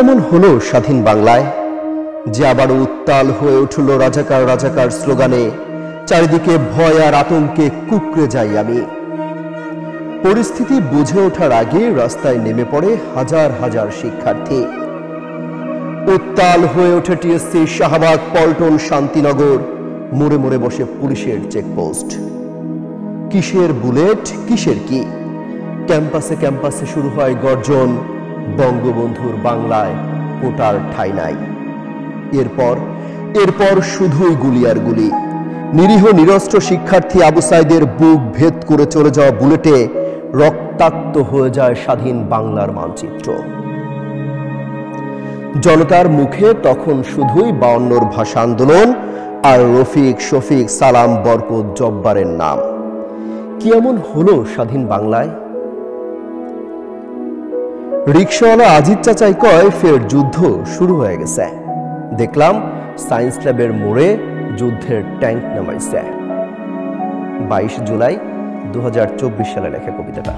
এমন হলো স্বাধীন বাংলায় যে আবার উত্তাল হয়ে উঠল রাজাকার রাজাকার স্লোগানে। চারিদিকে ভয় আর আতঙ্কে কুঁকড়ে যাই আমি। পরিস্থিতি বুঝে ওঠার আগে রাস্তায় নেমে পড়ে হাজার হাজার শিক্ষার্থী। উত্তাল হয়ে ওঠে টিএসসি, শাহবাগ, পল্টন, শান্তিনগর। মোড়ে মোড়ে বসে পুলিশের চেকপোস্ট। কিসের বুলেট, কিসের কি? ক্যাম্পাসে ক্যাম্পাসে শুরু হয় গর্জন, বঙ্গবন্ধুর বাংলায় কোটার ঠাঁই নাই। এরপর শুধুই গুলি আর গুলি। নিরীহ নিরস্ত্র শিক্ষার্থী আবু সাইদের বুক ভেদ করে চলে যাওয়া বুলেটে রক্তাক্ত হয়ে যায় স্বাধীন বাংলার মানচিত্র। জনতার মুখে তখন শুধুই 52 ভাষা আন্দোলন আর রফিক, শফিক, সালাম, বরকত, জব্বারের নাম। কি এমন হলো স্বাধীন বাংলায়? রিকশাওয়ালা আজিজ চাচাই কয় ফের যুদ্ধ শুরু হয়ে গেছে। দেখলাম সায়েন্স ল্যাবের মোড়ে যুদ্ধের ট্যাঙ্ক নামাইছে। 22 জুলাই 2024 সালে লেখা কবিতাটা।